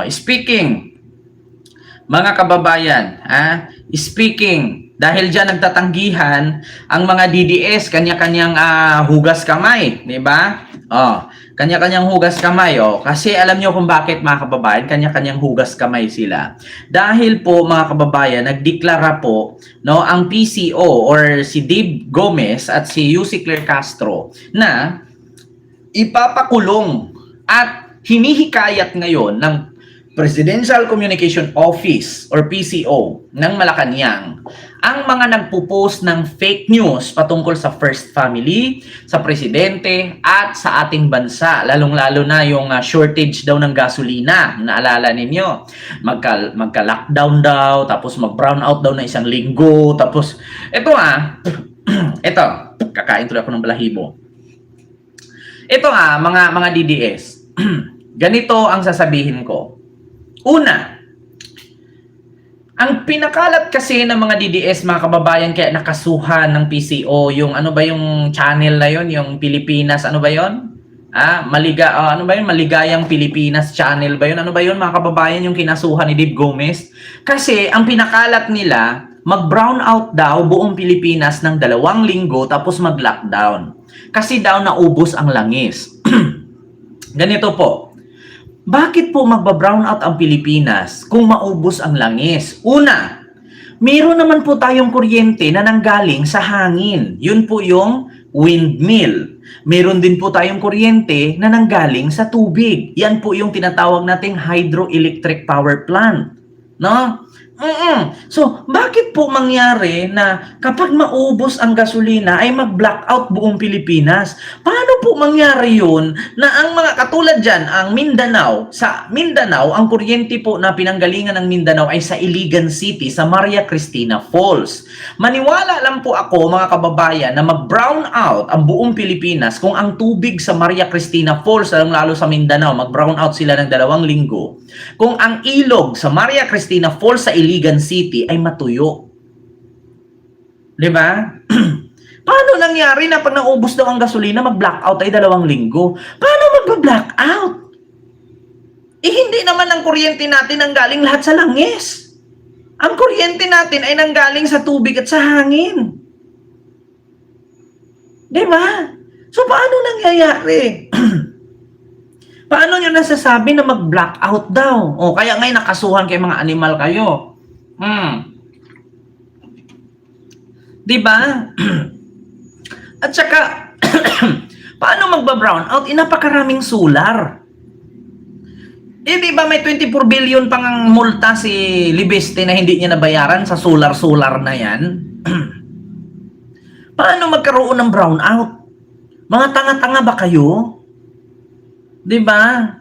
Speaking, mga kababayan, speaking, dahil dyan nagtatanggihan ang mga DDS, kanya-kanyang hugas kamay, di ba? Kanya-kanyang hugas kamay. Kasi alam nyo kung bakit, mga kababayan, kanya-kanyang hugas kamay sila. Dahil po, mga kababayan, nagdeklara po ang PCO or si Dave Gomez at si Yussi Claire Castro na ipapakulong at hinihikayat ngayon ng Presidential Communication Office or PCO ng Malacanang ang mga nagpo-post ng fake news patungkol sa First Family, sa presidente at sa ating bansa, lalong-lalo na yung shortage daw ng gasolina. Naalala ninyo, magka-lockdown daw, tapos mag-brown out daw na isang linggo, tapos ito ito, kakain tuloy ako ng balahibo. Ito mga DDS, ganito ang sasabihin ko. Una, ang pinakalat kasi ng mga DDS, mga kababayan, kaya nakasuhan ng PCO, yung ano ba yung channel na yon, yung Pilipinas, ano ba yon? Ano ba yun? Maligayang Pilipinas channel ba yun? Ano ba yun, mga kababayan, yung kinasuhan ni Dave Gomez? Kasi ang pinakalat nila, mag-brown out daw buong Pilipinas ng 2 linggo tapos mag-lockdown. Kasi daw naubos ang langis. Ganito po. Bakit po magba-brown out ang Pilipinas kung maubos ang langis? Una, meron naman po tayong kuryente na nanggaling sa hangin. Yun po yung windmill. Meron din po tayong kuryente na nanggaling sa tubig. Yan po yung tinatawag nating hydroelectric power plant. No? So, bakit po mangyari na kapag maubos ang gasolina ay mag-blackout buong Pilipinas? Paano po mangyari yun na ang mga katulad dyan, ang Mindanao, sa Mindanao, ang kuryente po na pinanggalingan ng Mindanao ay sa Iligan City, sa Maria Cristina Falls. Maniwala lang po ako, mga kababayan, na mag-brown out ang buong Pilipinas kung ang tubig sa Maria Cristina Falls, lalo sa Mindanao, mag-brown out sila ng 2 linggo. Kung ang ilog sa Maria Cristina Falls sa Iligan City ay matuyo. Di ba? Paano nangyari na pag naubos daw ang gasolina, mag-blackout ay 2 linggo? Paano mag-blackout? Hindi naman ang kuryente natin ang galing lahat sa langis. Ang kuryente natin ay nanggaling sa tubig at sa hangin. Di ba? So, paano nangyayari? Paano nyo nasasabi na mag-blackout daw? Kaya ngayon nakasuhan kayo, mga animal kayo. Diba? At saka, paano magba-brown out? Napakaraming solar. Diba may 24 billion pang multa si Libeste na hindi niya nabayaran sa solar na yan? Paano magkaroon ng brown out? Mga tanga-tanga ba kayo? Diba?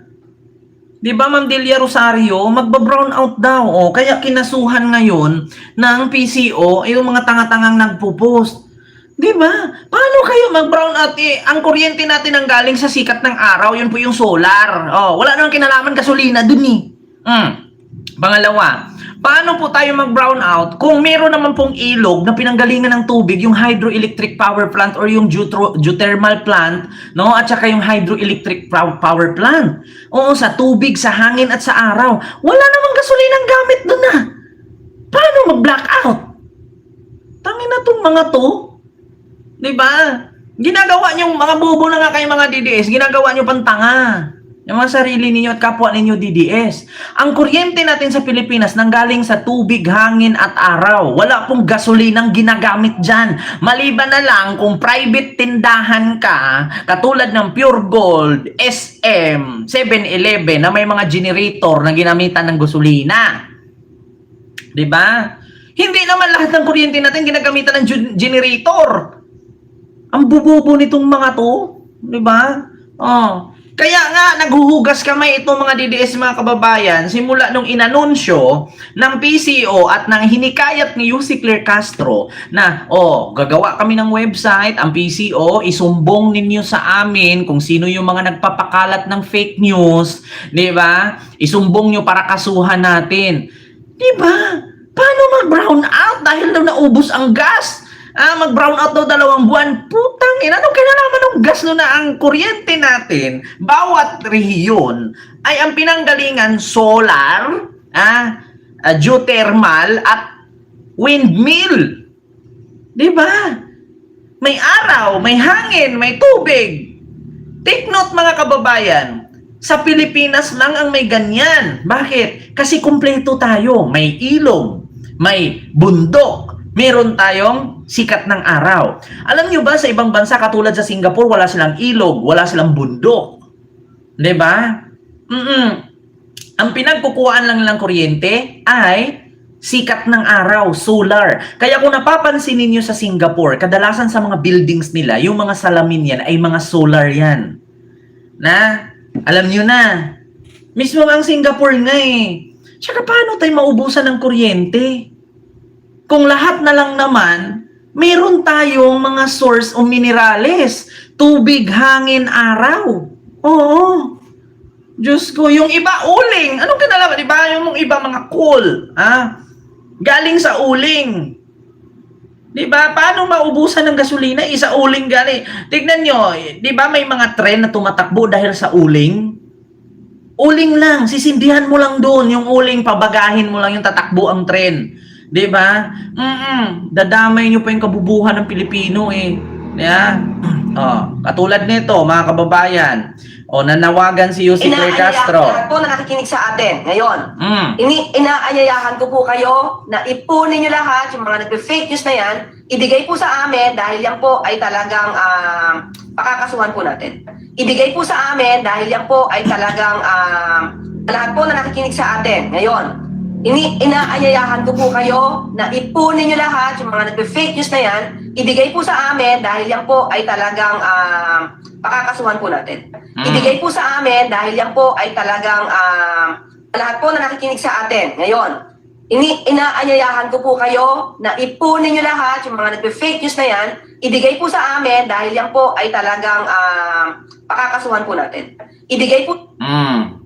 Diba, Ma'am Delia Rosario, magba-brown out daw. Kaya kinasuhan ngayon ng PCO yung mga tanga-tangang nagpo-post. Diba? Paano kayo mag-brown out? Ang kuryente natin ang galing sa sikat ng araw, yun po yung solar. Wala namang kinalaman gasolina dun Pangalawa, paano po tayo mag-brown out kung meron naman pong ilog na pinanggalingan ng tubig, yung hydroelectric power plant or yung geothermal plant, no? At saka yung hydroelectric power plant. Sa tubig, sa hangin at sa araw. Wala namang gasolinang gamit doon Paano mag-blackout? Tangin na tong mga to. Diba? Ginagawa nyo, mga bobo na nga kayo, mga DDS, ginagawa nyo pang tanga. Yung mga sarili ninyo at kapwa ninyo DDS. Ang kuryente natin sa Pilipinas nanggaling sa tubig, hangin at araw. Wala pong gasolinang ginagamit dyan. Maliban na lang kung private tindahan ka, katulad ng Pure Gold, SM, 7-Eleven, na may mga generator na ginamitan ng gasolina. Diba? Hindi naman lahat ng kuryente natin ginagamitan ng generator. Ang bububo nitong mga to. Diba? Kaya nga, naghuhugas kamay itong mga DDS, mga kababayan, simula nung inanunsyo ng PCO at ng hinikayat ni Yussi Claire Castro na, gagawa kami ng website, ang PCO, isumbong ninyo sa amin kung sino yung mga nagpapakalat ng fake news, di ba? Isumbong nyo para kasuhan natin. Di ba? Paano mag-brown out dahil daw naubos ang gas? Mag-brown out daw 2 buwan. Putang ina, anong kinalaman ng gas no na ang kuryente natin, bawat rehiyon ay ang pinanggalingan solar, geothermal at windmill. 'Di ba? May araw, may hangin, may tubig. Take note mga kababayan, sa Pilipinas lang ang may ganyan. Bakit? Kasi kumpleto tayo. May ilog, may bundok, meron tayong sikat ng araw. Alam nyo ba sa ibang bansa katulad sa Singapore, wala silang ilog, wala silang bundok. 'Di ba? Ang pinagkukuhaan lang ng kuryente ay sikat ng araw, solar. Kaya kung napapansin ninyo sa Singapore, kadalasan sa mga buildings nila, yung mga salamin yan ay mga solar yan. Na, alam nyo na, mismo ang Singapore nga eh. Tsaka paano tayo maubusan ng kuryente? Kung lahat na lang naman, meron tayong mga source o minerales. Tubig, hangin, araw. Oo. Diyos ko, yung iba uling. Anong kinalaman? Diba? Yung iba mga coal. Galing sa uling. Diba? Paano maubusan ng gasolina? Isa uling galing. Tignan nyo, diba may mga tren na tumatakbo dahil sa uling? Uling lang. Sisindihan mo lang doon. Yung uling, pabagahin mo lang yung tatakbo ang tren. Diba? Dadamay nyo pa yung kabubuhan ng Pilipino eh. Yeah. Katulad nito, mga kababayan. Nanawagan si Yussi Claire Castro. Lahat po na nakikinig sa atin ngayon. Inaayayahan ko po kayo na ipunin nyo lahat yung mga nagpe-fake news na yan, ibigay po sa amin dahil yan po ay talagang pakakasuhan po natin. Ibigay po sa amin dahil yan po ay talagang lahat po na nakikinig sa atin ngayon. Inaayayahan ko po kayo na ipunin nyo lahat yung mga nagpe-fake news na yan, ibigay po sa amin dahil yan po ay talagang pakakasuhan po natin. Ibigay po sa amin dahil yan po ay talagang lahat po na nakikinig sa atin ngayon. Inaayayahan ko po kayo na ipunin nyo lahat yung mga nagpe-fake news na yan, ibigay po sa amin dahil yan po ay talagang pakakasuhan po natin. Ibigay po...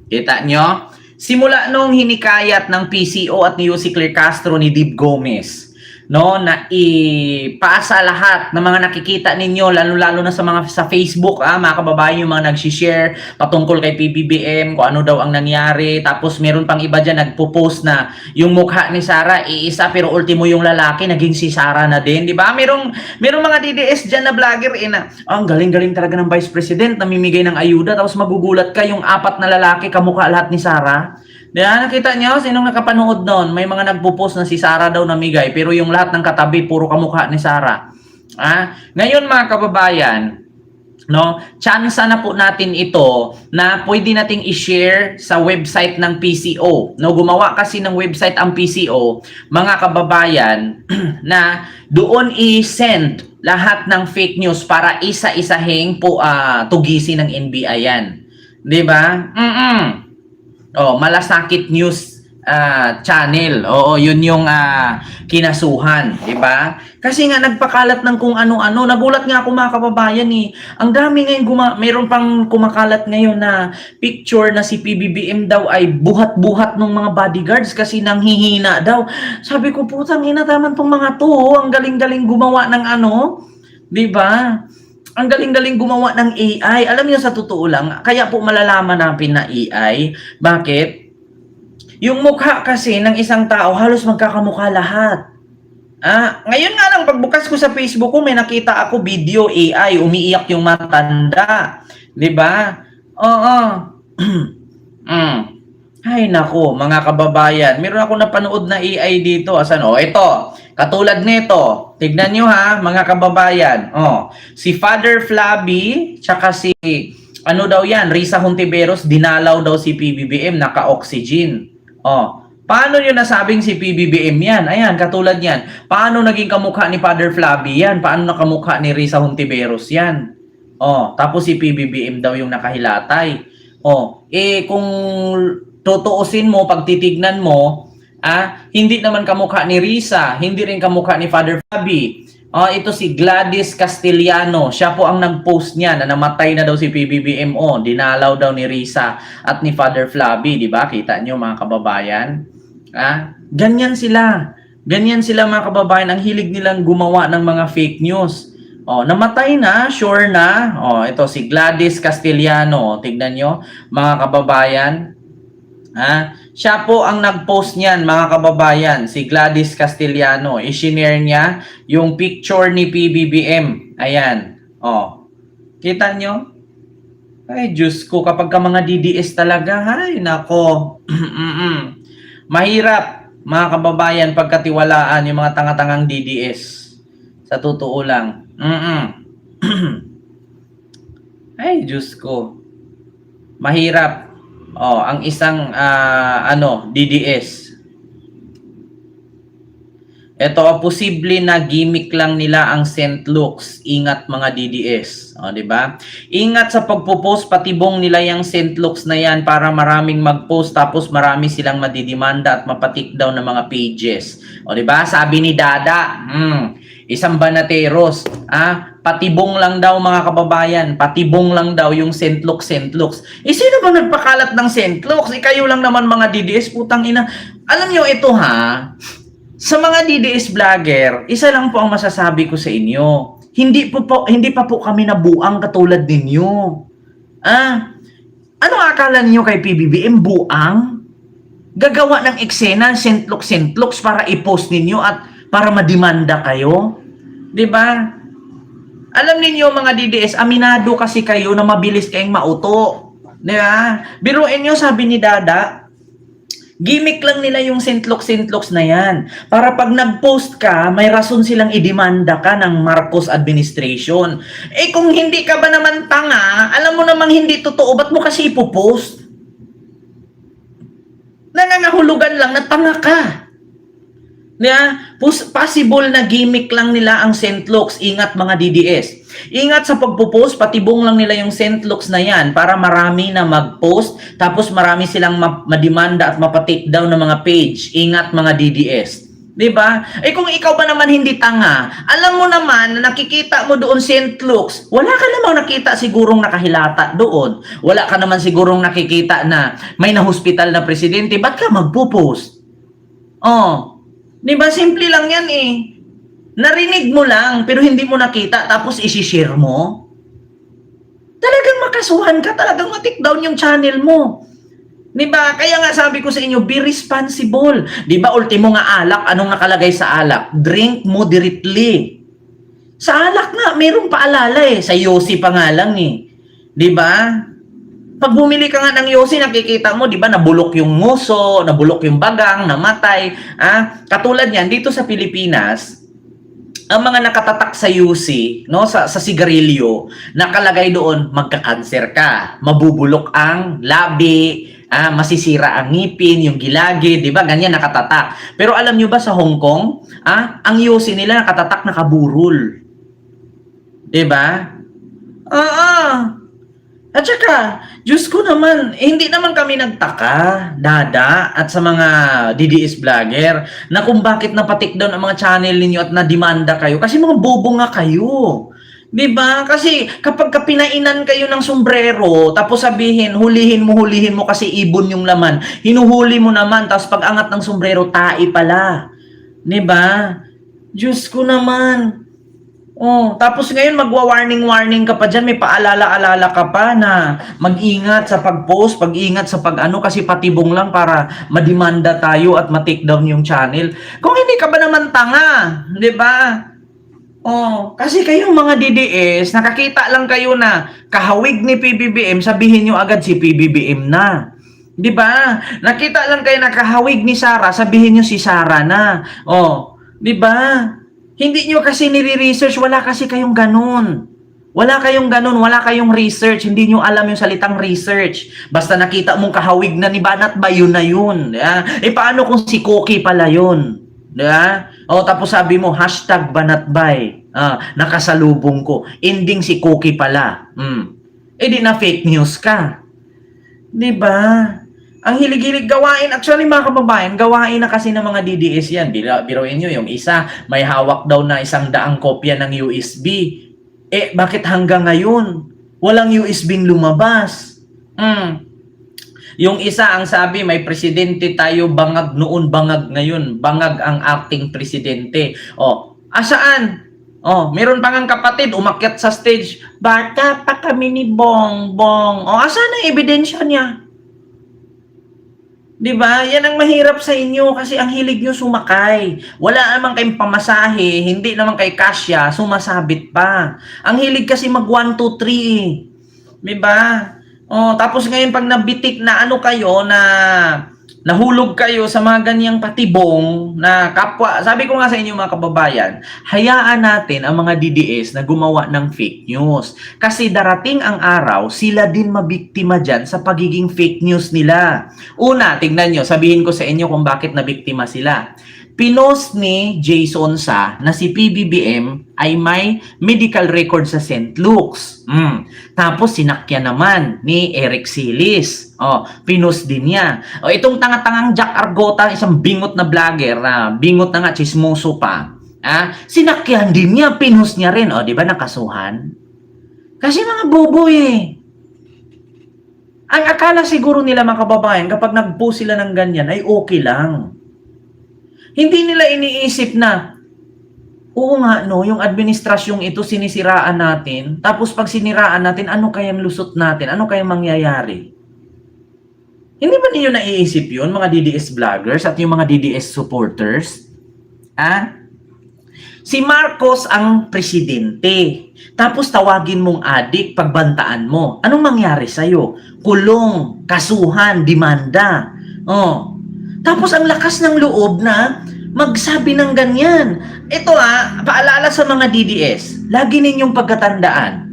Kita nyo? Simula nung hinikayat ng PCO at ni Yussi Claire Castro ni Dib Gomez, no, na ipasa lahat ng mga nakikita ninyo, lalo-lalo na sa Facebook, mga kababayan, yung mga nag-share patungkol kay PBBM, kung ano daw ang nangyari. Tapos meron pang iba dyan nagpo-post na yung mukha ni Sara iisa pero ultimo yung lalaki naging si Sara na din, di ba? Merong mga DDS dyan na vlogger na ang galing-galing talaga ng Vice President, namimigay ng ayuda, tapos magugulat ka yung 4 na lalaki kamukha lahat ni Sara. Diba? Nakita nyo? Sinong nakapanood nun? May mga nagpo-post na si Sara daw namigay, pero yung lahat ng katabi, puro kamukha ni Sara. Ngayon mga kababayan, no, tsansa na po natin ito na pwede nating i-share sa website ng PCO. No, gumawa kasi ng website ang PCO, mga kababayan, na doon i-send lahat ng fake news para isa-isahing po tugisin ng NBI yan. 'Di ba? Malasakit News channel. Oo, yun yung kinasuhan, 'di ba? Kasi nga nagpakalat ng kung ano-ano. Nagulat nga ako mga kababayan eh. Ang dami ngayon mayroon pang kumakalat ngayon na picture na si PBBM daw ay buhat-buhat ng mga bodyguards kasi nanghihina daw. Sabi ko, putang ina naman tong mga to. Ang galing-galing gumawa ng 'di ba? Ang galing-galing gumawa ng AI. Alam niyo sa totoo lang, kaya po malalaman natin na AI. Bakit? Yung mukha kasi ng isang tao, halos magkakamukha lahat. Ngayon nga lang, pagbukas ko sa Facebook ko, may nakita ako video AI, umiiyak yung matanda. 'Di ba? Oo. Ay nako, mga kababayan, meron ako napanood na AI dito. Asan? Ito. Katulad nito. Tignan nyo mga kababayan. Si Father Flabby, tsaka si, daw yan, Risa Hontiveros, dinalaw daw si PBBM, naka-oxygen. Paano nyo nasabing si PBBM yan? Ayan, katulad yan. Paano naging kamukha ni Father Flabby yan? Paano nakamukha ni Risa Hontiveros yan? Tapos si PBBM daw yung nakahilatay. Kung tutuusin mo, pagtitignan mo, hindi naman kamukha ni Risa, hindi rin kamukha ni Father Flabby. Ito si Gladys Castellano, siya po ang nag-post niya na namatay na daw si PBBM. Dinalaw daw ni Risa at ni Father Flabby, di ba? Kita nyo mga kababayan? Ganyan sila. Ganyan sila mga kababayan, ang hilig nilang gumawa ng mga fake news. Namatay na, sure na. Ito si Gladys Castellano. Tignan nyo, mga kababayan. Siya po ang nag-post niyan, mga kababayan. Si Gladys Castellano. I-share niya yung picture ni PBBM. Ayan. Kita nyo? Ay, Diyos ko, kapag ka mga DDS talaga, ay, nako. Mahirap, mga kababayan, pagkatiwalaan yung mga tanga-tangang DDS. Sa totoo lang. Ay, Diyos ko. Mahirap. Ang isang DDS. Ito, posible na gimmick lang nila ang St. Luke's. Ingat mga DDS. Di ba? Ingat sa pagpo-post, patibong nila yung St. Luke's na yan para maraming mag-post tapos marami silang madidimanda at mapatik daw ng mga pages. Di ba? Sabi ni Dada, isang banateros, patibong lang daw mga kababayan, patibong lang daw yung St. Luke's, St. Luke's. Sino ba nagpakalat ng St. Luke's? Kayo lang naman mga DDS, putang ina. Alam nyo ito sa mga DDS vlogger, isa lang po ang masasabi ko sa inyo. Hindi pa po kami nabuang katulad ninyo. Ano akala niyo kay PBBM buang? Gagawa ng eksena St. Luke's para i-post ninyo at para madimanda kayo? 'Di ba? Alam ninyo mga DDS, aminado kasi kayo na mabilis kayong mauto. 'Di ba? Biruin niyo, sabi ni Dada, gimmick lang nila yung St. Luke's na yan. Para pag nag-post ka, may rason silang idemanda ka ng Marcos administration. Kung hindi ka ba naman tanga, alam mo namang hindi totoo, ba't mo kasi ipopost? Nangangahulugan lang na tanga ka. Possible na gimmick lang nila ang St. Luke's. Ingat mga DDS. Ingat sa pagpo-post, patibong lang nila yung St. Luke's na yan para marami na mag-post, tapos marami silang madimanda at mapatik down ng mga page. Ingat mga DDS. Diba? Kung ikaw ba naman hindi tanga, alam mo naman na nakikita mo doon St. Luke's, wala ka namang nakita sigurong nakahilata doon. Wala ka naman sigurong nakikita na may na-hospital na presidente. Ba't ka magpo-post? Diba? Simple lang yan Narinig mo lang, pero hindi mo nakita, tapos isi-share mo. Talagang makasuhan ka, talagang matik down yung channel mo. Diba? Kaya nga sabi ko sa inyo, be responsible. Diba, ultimo nga alak, anong nakalagay sa alak? Drink moderately. Sa alak nga, mayroong paalala Sa Yossi pa nga lang Diba? Pag bumili ka nga ng Yossi, nakikita mo, di ba, nabulok yung nguso, nabulok yung bagang, namatay. Katulad yan, dito sa Pilipinas, ang mga nakatatak sa Yossi, sa sigarilyo, nakalagay doon, magka-cancer ka, mabubulok ang labi, masisira ang ngipin, yung gilagi, di ba, ganyan nakatatak. Pero alam nyo ba sa Hong Kong, ang Yossi nila nakatatak nakaburol. Di ba? At saka, Diyos ko naman, hindi naman kami nagtaka, Dada, at sa mga DDS vlogger, na kung bakit napatik down ang mga channel ninyo at nadimanda kayo. Kasi mga bobo nga kayo. Diba? Kasi kapag pinainan kayo ng sombrero, tapos sabihin, hulihin mo kasi ibon yung laman. Hinuhuli mo naman, tapos pag angat ng sombrero, tai pala. Diba? Diyos ko naman. Tapos ngayon magwa-warning ka pa dyan, may paalala-alala ka pa na mag-ingat sa pag-post, pag-ingat sa pag-ano, kasi patibong lang para madimanda tayo at ma-take down yung channel. Kung hindi ka ba naman tanga, di ba? Kasi kayong mga DDS, nakakita lang kayo na kahawig ni PBBM, sabihin nyo agad si PBBM na. Di ba? Nakita lang kayo na kahawig ni Sara, sabihin nyo si Sara na. Di ba? Hindi nyo kasi nire-research, wala kasi kayong ganun. Wala kayong research, hindi nyo alam yung salitang research. Basta nakita mong kahawig na ni Banat Bay, yun na yun. Paano kung si Cookie pala yun? Tapos sabi mo, #Banat Bay, nakasalubong ko. Ending si Cookie pala. Di na fake news ka. Diba? Ang hilig-hilig gawain, actually mga kababayan, gawain na kasi ng mga DDS yan. Biruin nyo, yung isa, may hawak daw na 100 kopya ng USB. Bakit hanggang ngayon, walang USB lumabas? Yung isa ang sabi, may presidente tayo, bangag noon, bangag ngayon. Bangag ang acting presidente. O, asaan? O, meron pang ang kapatid, umakyat sa stage. Bata pa kami ni Bongbong. O, asan ang ebidensya niya? Diba? Yan ang mahirap sa inyo kasi ang hilig nyo sumakay. Wala naman kayong pamasahe, hindi naman kay kasya, sumasabit pa. Ang hilig kasi mag 1, 2, 3. Diba? Oh, tapos ngayon pag nabitik na ano kayo na nahulog kayo sa mga ganyang patibong na kapwa, sabi ko nga sa inyo mga kababayan, hayaan natin ang mga DDS na gumawa ng fake news. Kasi darating ang araw, sila din mabiktima dyan sa pagiging fake news nila. Una, tingnan nyo, sabihin ko sa inyo kung bakit nabiktima sila. Pinost ni Jason Sa na si PBBM ay may medical record sa St. Luke's. Tapos sinakyan naman ni Eric Silis. Pinost din niya. Itong tanga-tangang Jack Argota, isang bingot na vlogger, bingot na nga, chismoso pa. Sinakyan din niya, pinost niya rin. Di ba nakasuhan? Kasi mga bobo eh. Ang akala siguro nila mga kababayan, kapag nag-post sila ng ganyan, ay okay lang. Hindi nila iniisip na, oo nga, no, yung administrasyong ito sinisiraan natin, tapos pag siniraan natin, ano kayang lusot natin? Ano kayang mangyayari? Hindi ba ninyo naiisip yun, mga DDS vloggers at yung mga DDS supporters? Si Marcos ang presidente. Tapos tawagin mong adik, pagbantaan mo. Anong mangyari sa'yo? Kulong, kasuhan, demanda. Tapos ang lakas ng loob na magsabi ng ganyan. Ito paalala sa mga DDS, lagi ninyong pagkatandaan.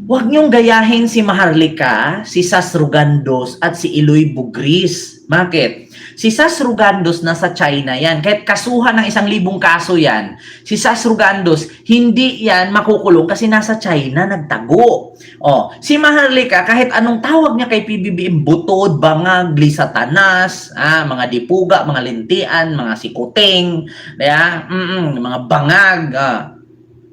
Huwag niyong gayahin si Maharlika, si Sas Rugandos at si Eloy Bugris. Bakit? Si Sas Rugandos nasa China yan. Kahit kasuhan ng 1,000 kaso yan, si Sas Rugandos, hindi yan makukulong kasi nasa China, nagtago. Si Maharlika, kahit anong tawag niya kay PBBM, butod, bangag, lisatanas, mga dipuga, mga lintian, mga sikuting, mga bangag,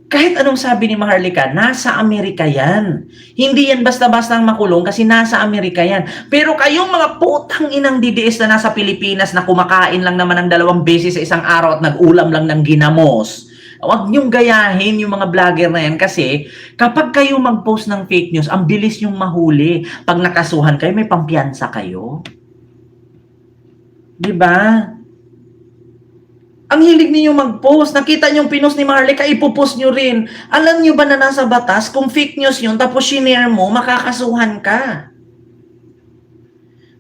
kahit anong sabi ni Maharlika, nasa Amerika yan. Hindi yan basta-basta makulong kasi nasa Amerika yan. Pero kayong mga putang inang DDS na nasa Pilipinas na kumakain lang naman ng 2 beses sa isang araw at nag-ulam lang ng ginamos, huwag niyong gayahin yung mga vlogger na yan kasi kapag kayo mag-post ng fake news, ang bilis niyong mahuli. Pag nakasuhan kayo, may pampiyansa kayo. Diba? Ang hilig niyo mag-post. Nakita niyo yung pinost ni Maharlika, ipopost niyo rin. Alam niyo ba na nasa batas, kung fake news yun, tapos shinare mo, makakasuhan ka.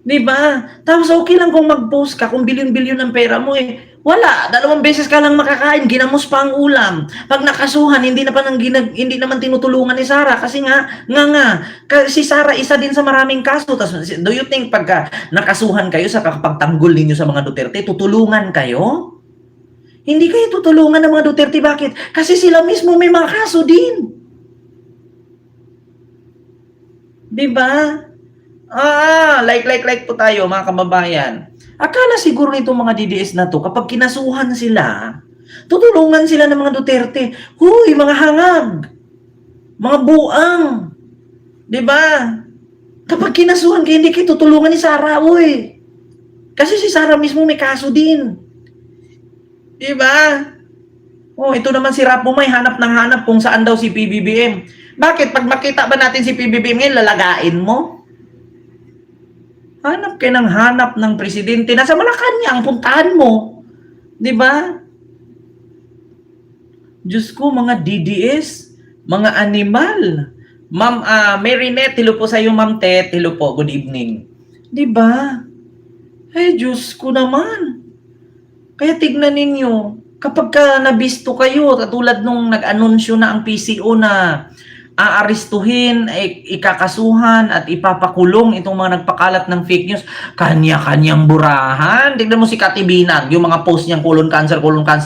Diba? Tapos okay lang kung mag-post ka, kung bilyon-bilyon ng pera mo wala. 2 beses ka lang makakain, ginamos pa ang ulam. Pag nakasuhan, hindi naman tinutulungan ni Sara kasi si Sara isa din sa maraming kaso. Tapos, do you think pagka nakasuhan kayo sa kapagtanggol ninyo sa mga Duterte, tutulungan kayo? Hindi kayo tutulungan ng mga Duterte. Bakit? Kasi sila mismo may mga kaso din. Diba? Like po tayo mga kababayan. Akala siguro nitong mga DDS na to, kapag kinasuhan sila, tutulungan sila ng mga Duterte. Huy, mga hangag. Mga buang. Diba? Kapag kinasuhan kayo, hindi kayo tutulungan ni Sara, uy. Kasi si Sara mismo may kaso din. Diba? Ito naman si Rapo may hanap ng hanap kung saan daw si PBBM. Bakit? Pag makita ba natin si PBBM ngayon, lalagain mo? Hanap kayo ng hanap ng presidente. Nasa Malacanang, puntahan mo. Diba? Diyos ko, mga DDS, mga animal. Ma'am Marinette, hello po sa iyo, Ma'am Tet. Hello po, good evening. Diba? Ay, Diyos ko naman. Kaya tignan ninyo, kapag nabisto kayo, katulad nung nag-anunsyo na ang PCO na aarestuhin, ikakasuhan at ipapakulong itong mga nagpakalat ng fake news, kanya-kanyang burahan. Tignan mo si Katibinag, yung mga post niyang colon cancer,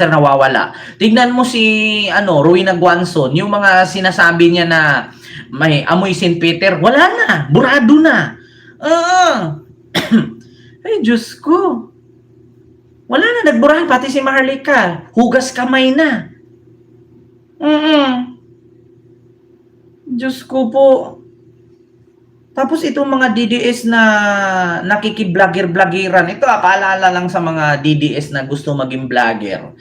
nawawala. Tignan mo si Rowena Guanzon, yung mga sinasabi niya na may amoy St. Peter, wala na, burado na. Ay, Diyos ko. Wala na, nagburahan, pati si Maharlika. Hugas kamay na. Diyos ko po. Tapos itong mga DDS na nakiki-vlogger-vloggeran, ito paalala lang sa mga DDS na gusto maging vlogger.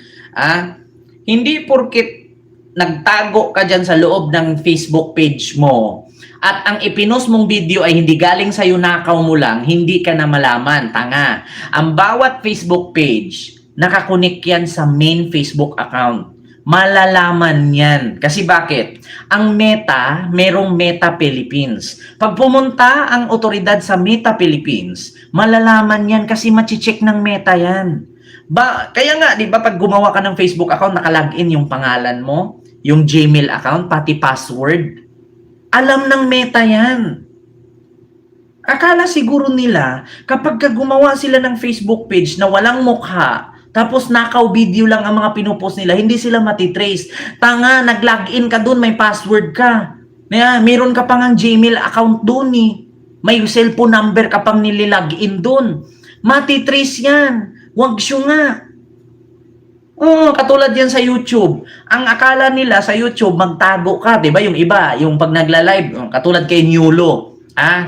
Hindi porket nagtago ka dyan sa loob ng Facebook page mo at ang ipinost mong video ay hindi galing sa'yo, nakaw mo lang, hindi ka na malaman, tanga. Ang bawat Facebook page, nakakunik yan sa main Facebook account. Malalaman yan. Kasi bakit? Ang Meta, merong Meta Philippines. Pag pumunta ang otoridad sa Meta Philippines, malalaman yan kasi machi-check ng Meta yan. Kaya nga, di ba, pag gumawa ka ng Facebook account, nakalagin yung pangalan mo, yung Gmail account, pati password. Alam ng Meta yan. Akala siguro nila, kapag gumawa sila ng Facebook page na walang mukha, tapos nakaw video lang ang mga pinupost nila, hindi sila matitrace. Tanga, nag-login ka dun, may password ka. Meron ka pang ang Gmail account dun eh. May cellphone number ka pang nililogin dun. Matitrace yan. Wag siyo nga. Katulad yan sa YouTube. Ang akala nila sa YouTube, magtago ka. Diba yung iba, yung pag nagla-live, katulad kay Nyulo.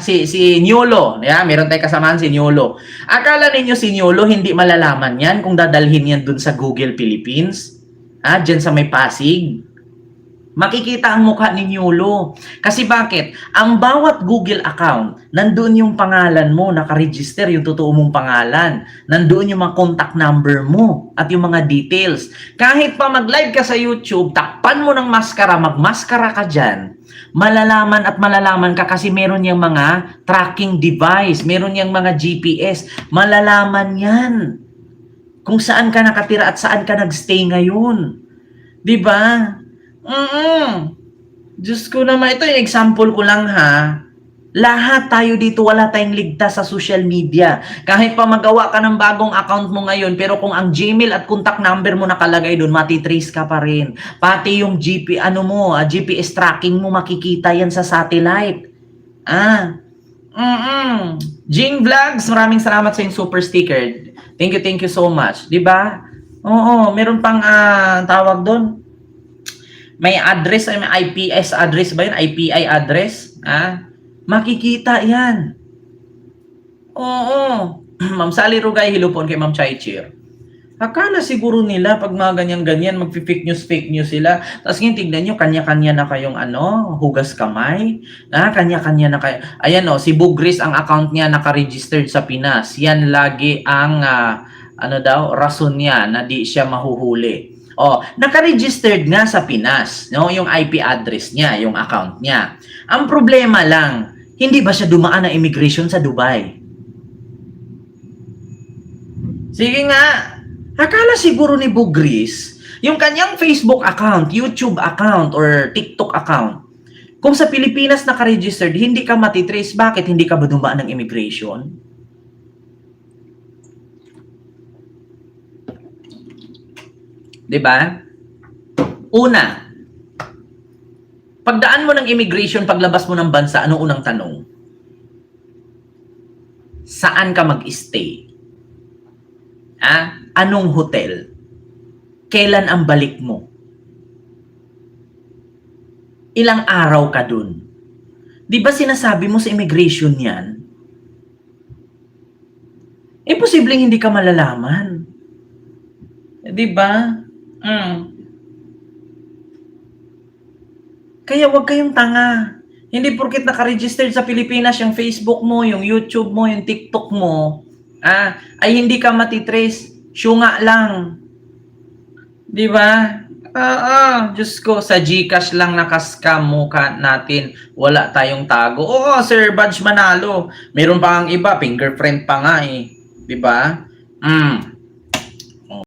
Si Nyolo, meron tayong kasamaan si Nyolo. Akala ninyo si Nyolo hindi malalaman yan kung dadalhin yan dun sa Google Philippines? Diyan sa may Pasig. Makikita ang mukha ni Nyolo. Kasi bakit? Ang bawat Google account, nandoon yung pangalan mo, nakaregister yung totoo mong pangalan. Nandoon yung mga contact number mo at yung mga details. Kahit pa mag-live ka sa YouTube, takpan mo ng maskara, magmaskara ka dyan, malalaman at malalaman ka kasi meron yung mga tracking device, meron yung mga GPS, malalaman yan kung saan ka nakatira at saan ka nagstay ngayon. Diba? Diyos ko naman, ito yung example ko lang ha. Lahat tayo dito, wala tayong ligtas sa social media. Kahit pa magawa ka ng bagong account mo ngayon, pero kung ang Gmail at contact number mo nakalagay doon, matitrace ka pa rin. Pati yung GPS tracking mo, makikita yan sa satellite. Jing Vlogs, maraming salamat sa yung super sticker. Thank you so much. Diba? Oo, meron pang tawag doon. May address, may IPS address ba yun? IPI address? Makikita yan. Oo. Ma'am Sally Rugay, hilupon kay Ma'am Chaichir. Akala siguro nila pag mga ganyan-ganyan, mag-fake news sila. Tapos ngayon, tignan nyo, kanya-kanya na kayong hugas kamay. Kanya-kanya na kayo. Ayan si Bugris, ang account niya naka-registered sa Pinas. Yan lagi ang, rason niya na di siya mahuhuli. Naka-registered nga sa Pinas, yung IP address niya, yung account niya. Ang problema lang, hindi ba siya dumaan ng immigration sa Dubai? Sige nga, akala siguro ni Bugris, yung kanyang Facebook account, YouTube account, or TikTok account, kung sa Pilipinas naka-registered, hindi ka matitrace, bakit hindi ka ba dumaan ng immigration? Diba? Una, pagdaan mo ng immigration, paglabas mo ng bansa, ano unang tanong? Saan ka mag-stay? Anong hotel? Kailan ang balik mo? Ilang araw ka dun? Di ba sinasabi mo sa immigration yan? Imposibleng hindi ka malalaman. Di ba? Kaya wag kayong tanga. Hindi porket naka-registered sa Pilipinas yung Facebook mo, yung YouTube mo, yung TikTok mo, ay hindi ka matitrace. Syunga lang. Di ba? Diyos ko, sa GCash lang nakaskam mukha natin. Wala tayong tago. Oo, Sir Badge Manalo. Meron pa ang iba, fingerprint pa nga eh. Di ba?